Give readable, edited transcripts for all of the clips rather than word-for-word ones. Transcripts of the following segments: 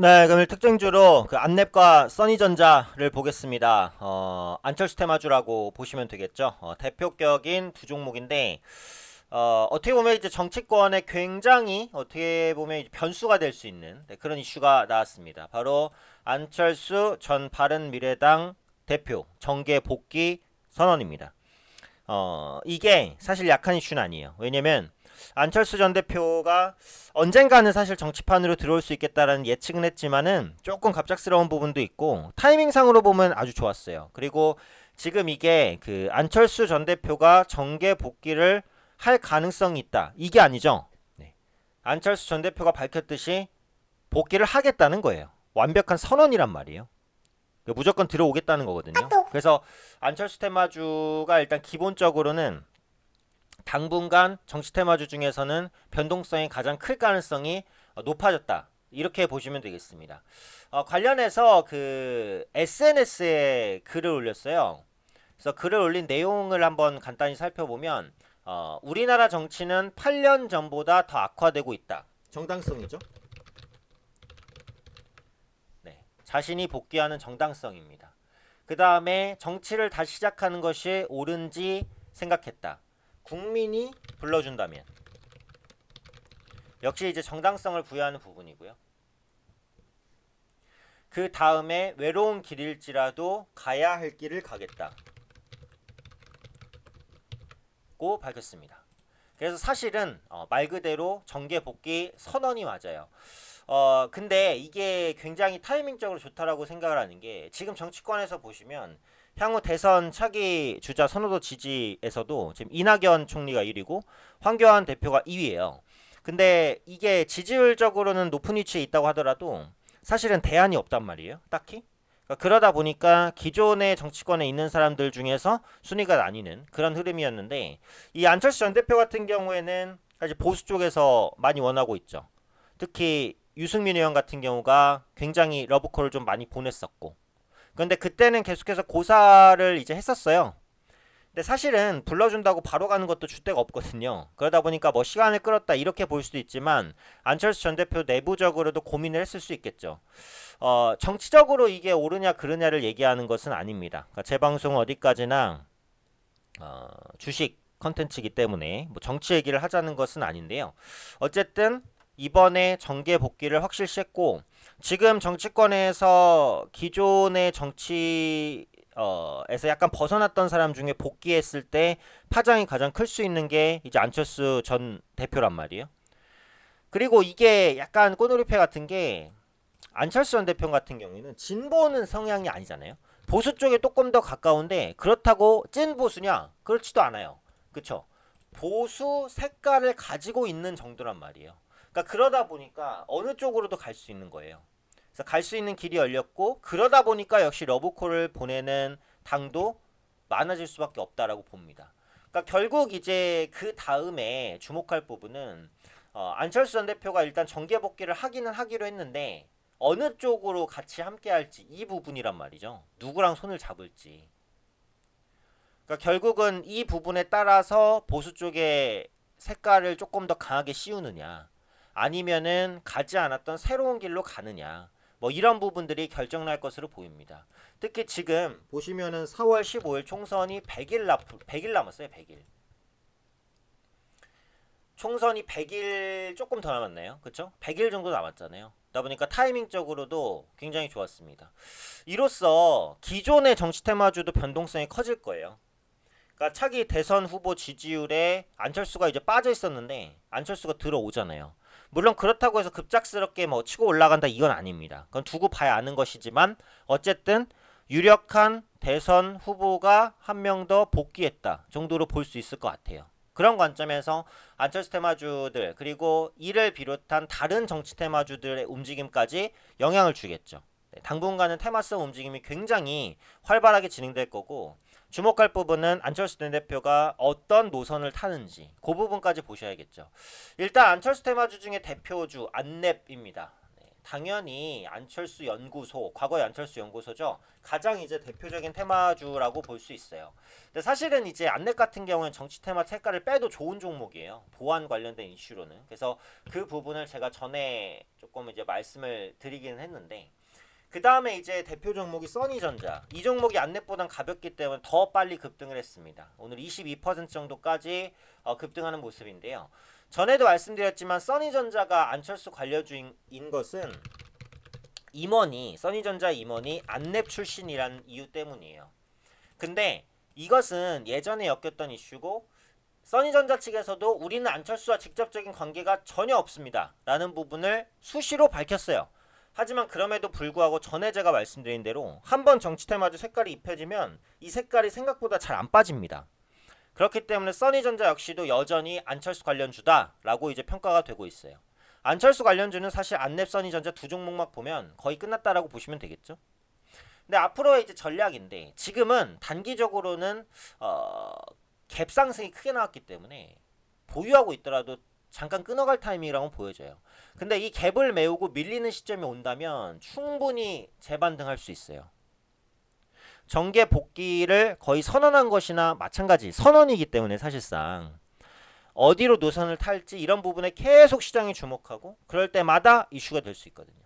네, 그럼 특징주로 그 안랩과 써니전자를 보겠습니다. 안철수 테마주라고 보시면 되겠죠. 대표격인 두 종목인데, 어떻게 보면 이제 정치권에 굉장히 어떻게 보면 이제 변수가 될 수 있는 그런 이슈가 나왔습니다. 바로 안철수 전 바른미래당 대표 정계 복귀 선언입니다. 이게 사실 약한 이슈는 아니에요. 왜냐면 안철수 전 대표가 언젠가는 사실 정치판으로 들어올 수 있겠다라는 예측은 했지만은 조금 갑작스러운 부분도 있고 타이밍상으로 보면 아주 좋았어요. 그리고 지금 이게 그 안철수 전 대표가 정계 복귀를 할 가능성이 있다. 이게 아니죠. 네. 안철수 전 대표가 밝혔듯이 복귀를 하겠다는 거예요. 완벽한 선언이란 말이에요. 무조건 들어오겠다는 거거든요. 그래서 안철수 테마주가 일단 기본적으로는 당분간 정치 테마주 중에서는 변동성이 가장 클 가능성이 높아졌다. 이렇게 보시면 되겠습니다. 관련해서 그 SNS에 글을 올렸어요. 그래서 글을 올린 내용을 한번 간단히 살펴보면 우리나라 정치는 8년 전보다 더 악화되고 있다. 정당성이죠. 네, 자신이 복귀하는 정당성입니다. 그 다음에 정치를 다시 시작하는 것이 옳은지 생각했다. 국민이 불러준다면. 역시 이제 정당성을 부여하는 부분이고요. 그 다음에 외로운 길일지라도 가야 할 길을 가겠다. 고 밝혔습니다. 그래서 사실은 말 그대로 정계 복귀 선언이 맞아요. 근데 이게 굉장히 타이밍적으로 좋다라고 생각을 하는 게 지금 정치권에서 보시면 향후 대선 차기 주자 선호도 지지에서도 지금 이낙연 총리가 1위고 황교안 대표가 2위예요. 근데 이게 지지율적으로는 높은 위치에 있다고 하더라도 사실은 대안이 없단 말이에요. 딱히. 그러다 보니까 기존의 정치권에 있는 사람들 중에서 순위가 나뉘는 그런 흐름이었는데 이 안철수 전 대표 같은 경우에는 사실 보수 쪽에서 많이 원하고 있죠. 특히 유승민 의원 같은 경우가 굉장히 러브콜을 좀 많이 보냈었고 그런데 그때는 계속해서 고사를 이제 했었어요. 근데 사실은 불러준다고 바로 가는 것도 줏대가 없거든요. 그러다 보니까 뭐 시간을 끌었다 이렇게 볼 수도 있지만 안철수 전 대표 내부적으로도 고민을 했을 수 있겠죠. 정치적으로 이게 옳으냐 그르냐를 얘기하는 것은 아닙니다. 그러니까 제 방송 어디까지나 주식 컨텐츠이기 때문에 뭐 정치 얘기를 하자는 것은 아닌데요. 어쨌든 이번에 정계 복귀를 확실시했고 지금 정치권에서 기존의 정치 에서 약간 벗어났던 사람 중에 복귀했을 때 파장이 가장 클 수 있는 게 이제 안철수 전 대표란 말이에요. 그리고 이게 약간 꼬놀이패 같은 게 안철수 전 대표 같은 경우에는 진보는 성향이 아니잖아요. 보수 쪽에 조금 더 가까운데 그렇다고 찐 보수냐? 그렇지도 않아요. 그쵸? 보수 색깔을 가지고 있는 정도란 말이에요. 그러니까 그러다 보니까 어느 쪽으로도 갈 수 있는 거예요. 그래서 갈 수 있는 길이 열렸고 그러다 보니까 역시 러브콜을 보내는 당도 많아질 수밖에 없다라고 봅니다. 그러니까 결국 이제 그 다음에 주목할 부분은 안철수 전 대표가 일단 정계 복귀를 하기는 하기로 했는데 어느 쪽으로 같이 함께 할지 이 부분이란 말이죠. 누구랑 손을 잡을지. 그러니까 결국은 이 부분에 따라서 보수 쪽의 색깔을 조금 더 강하게 씌우느냐 아니면은 가지 않았던 새로운 길로 가느냐 뭐 이런 부분들이 결정날 것으로 보입니다. 특히 지금 보시면은 4월 15일 총선이 100일 남았어요. 100일. 총선이 100일 조금 더 남았나요? 그쵸? 100일 정도 남았잖아요. 그러다 보니까 타이밍적으로도 굉장히 좋았습니다. 이로써 기존의 정치 테마주도 변동성이 커질 거예요. 그러니까 차기 대선 후보 지지율에 안철수가 이제 빠져 있었는데 안철수가 들어오잖아요. 물론 그렇다고 해서 급작스럽게 뭐 치고 올라간다 이건 아닙니다. 그건 두고 봐야 아는 것이지만 어쨌든 유력한 대선 후보가 한 명 더 복귀했다 정도로 볼 수 있을 것 같아요. 그런 관점에서 안철수 테마주들 그리고 이를 비롯한 다른 정치 테마주들의 움직임까지 영향을 주겠죠. 네, 당분간은 테마성 움직임이 굉장히 활발하게 진행될 거고 주목할 부분은 안철수 전 대표가 어떤 노선을 타는지 그 부분까지 보셔야겠죠. 일단 안철수 테마주 중에 대표주 안랩입니다. 네, 당연히 안철수 연구소, 과거의 안철수 연구소죠. 가장 이제 대표적인 테마주라고 볼 수 있어요. 근데 사실은 이제 안넷 같은 경우는 정치 테마 색깔을 빼도 좋은 종목이에요. 보안 관련된 이슈로는. 그래서 그 부분을 제가 전에 조금 이제 말씀을 드리기는 했는데, 그 다음에 이제 대표 종목이 써니전자. 이 종목이 안넷보단 가볍기 때문에 더 빨리 급등을 했습니다. 오늘 22% 정도까지 급등하는 모습인데요. 전에도 말씀드렸지만 써니전자가 안철수 관료주인 것은 써니전자 임원이 안랩 출신이란 이유 때문이에요. 근데 이것은 예전에 엮였던 이슈고, 써니전자 측에서도 우리는 안철수와 직접적인 관계가 전혀 없습니다 라는 부분을 수시로 밝혔어요. 하지만 그럼에도 불구하고 전에 제가 말씀드린 대로 한번 정치 테마주 색깔이 입혀지면 이 색깔이 생각보다 잘 안 빠집니다. 그렇기 때문에 써니전자 역시도 여전히 안철수 관련주다라고 이제 평가가 되고 있어요. 안철수 관련주는 사실 안랩, 써니전자 두 종목만 보면 거의 끝났다라고 보시면 되겠죠. 근데 앞으로의 이제 전략인데, 지금은 단기적으로는 갭 상승이 크게 나왔기 때문에 보유하고 있더라도 잠깐 끊어갈 타이밍이라고 보여져요. 근데 이 갭을 메우고 밀리는 시점이 온다면 충분히 재반등할 수 있어요. 정계 복귀를 거의 선언한 것이나 마찬가지, 선언이기 때문에 사실상 어디로 노선을 탈지 이런 부분에 계속 시장이 주목하고 그럴 때마다 이슈가 될 수 있거든요.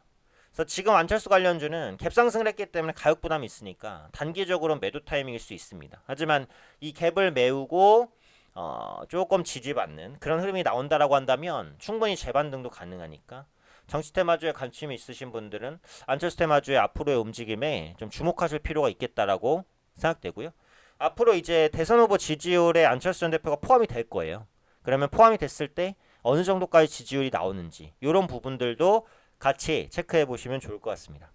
그래서 지금 안철수 관련주는 갭 상승을 했기 때문에 가격 부담이 있으니까 단기적으로 매도 타이밍일 수 있습니다. 하지만 이 갭을 메우고 조금 지지받는 그런 흐름이 나온다라고 한다면 충분히 재반등도 가능하니까 정치 테마주에 관심이 있으신 분들은 안철수 테마주의 앞으로의 움직임에 좀 주목하실 필요가 있겠다라고 생각되고요. 앞으로 이제 대선 후보 지지율에 안철수 전 대표가 포함이 될 거예요. 그러면 포함이 됐을 때 어느 정도까지 지지율이 나오는지 이런 부분들도 같이 체크해 보시면 좋을 것 같습니다.